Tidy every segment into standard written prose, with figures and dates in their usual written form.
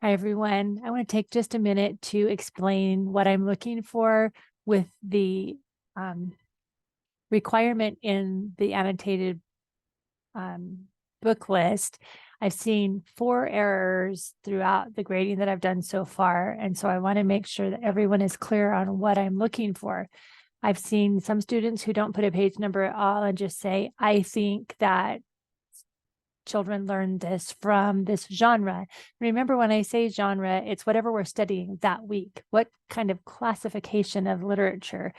Hi, everyone. I want to take just a minute to explain what I'm looking for with the requirement in the annotated book list. I've seen 4 errors throughout the grading that I've done so far. And so I want to make sure that everyone is clear on what I'm looking for. I've seen some students who don't put a page number at all and just say, I think that children learn this from this genre. Remember, when I say genre, it's whatever we're studying that week. What kind of classification of literature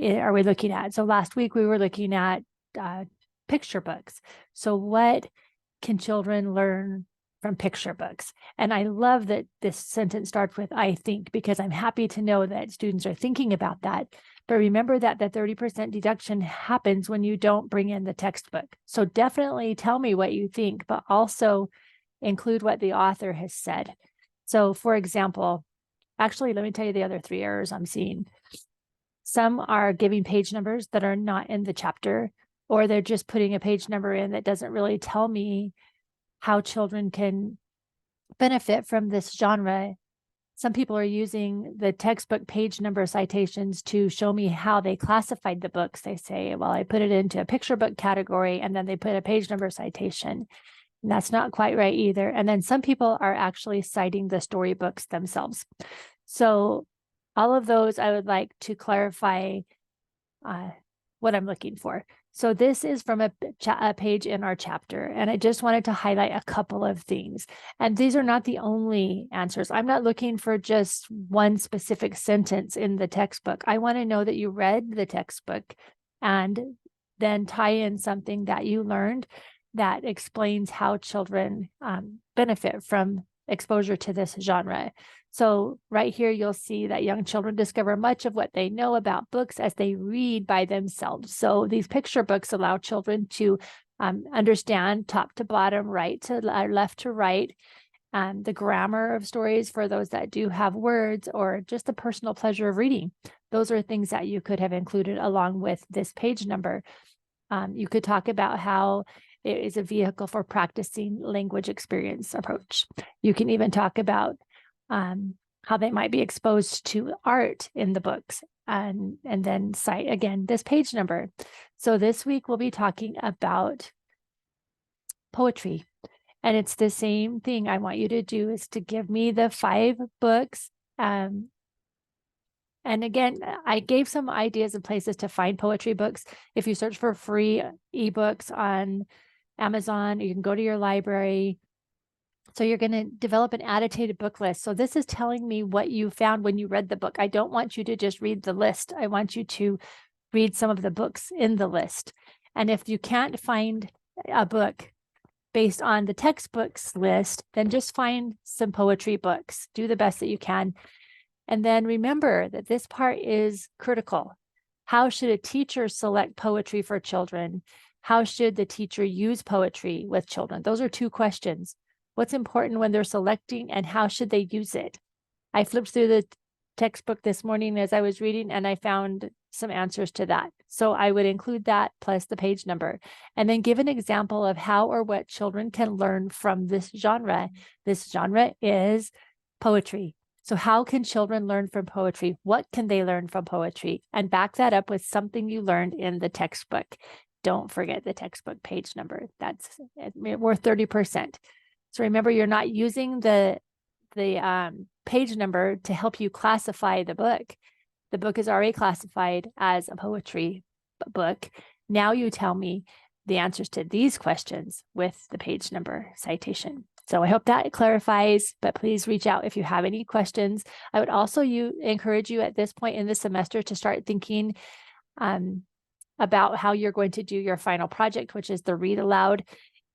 are we looking at? So last week we were looking at picture books. So what can children learn from picture books? And I love that this sentence starts with I think, because I'm happy to know that students are thinking about that. But remember that the 30% deduction happens when you don't bring in the textbook. So definitely tell me what you think, but also include what the author has said. So for example, actually, let me tell you the other 3 errors I'm seeing. Some are giving page numbers that are not in the chapter, or they're just putting a page number in that doesn't really tell me how children can benefit from this genre. Some people are using the textbook page number citations to show me how they classified the books. They say, well, I put it into a picture book category, and then they put a page number citation. And that's not quite right either. And then some people are actually citing the storybooks themselves. So all of those, I would like to clarify what I'm looking for. So this is from a page in our chapter, and I just wanted to highlight a couple of things. And these are not the only answers. I'm not looking for just one specific sentence in the textbook. I want to know that you read the textbook and then tie in something that you learned that explains how children benefit from exposure to this genre. So right here, you'll see that young children discover much of what they know about books as they read by themselves. So these picture books allow children to understand top to bottom, right to left to right, the grammar of stories for those that do have words, or just the personal pleasure of reading. Those are things that you could have included along with this page number. You could talk about how it is a vehicle for practicing language experience approach. You can even talk about how they might be exposed to art in the books, and then cite again this page number. So this week we'll be talking about poetry, and it's the same thing. I want you to do is to give me the 5 books. And again, I gave some ideas of places to find poetry books. If you search for free ebooks on Amazon, you can go to your library. So you're going to develop an annotated book list. So this is telling me what you found when you read the book. I don't want you to just read the list. I want you to read some of the books in the list. And if you can't find a book based on the textbooks list, then just find some poetry books. Do the best that you can. And then remember that this part is critical. How should a teacher select poetry for children? How should the teacher use poetry with children? Those are 2 questions. What's important when they're selecting, and how should they use it? I flipped through the textbook this morning as I was reading, and I found some answers to that. So I would include that plus the page number, and then give an example of how or what children can learn from this genre. This genre is poetry. So how can children learn from poetry? What can they learn from poetry? And back that up with something you learned in the textbook. Don't forget the textbook page number. That's worth 30%. So remember, you're not using the page number to help you classify the book. The book is already classified as a poetry book. Now you tell me the answers to these questions with the page number citation. So I hope that clarifies, but please reach out if you have any questions. I would also encourage you at this point in the semester to start thinking about how you're going to do your final project, which is the read aloud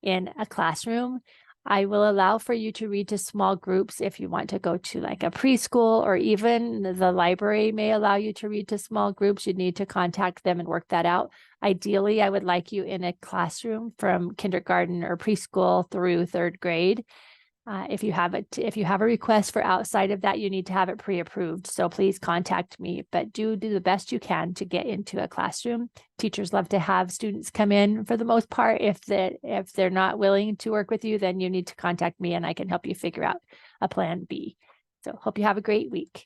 in a classroom. I will allow for you to read to small groups if you want to go to like a preschool, or even the library may allow you to read to small groups. You need to contact them and work that out. Ideally, I would like you in a classroom from kindergarten or preschool through 3rd grade. If you have a request for outside of that, you need to have it pre-approved. So please contact me, but do the best you can to get into a classroom. Teachers love to have students come in for the most part. If they're not willing to work with you, then you need to contact me and I can help you figure out a plan B. So hope you have a great week.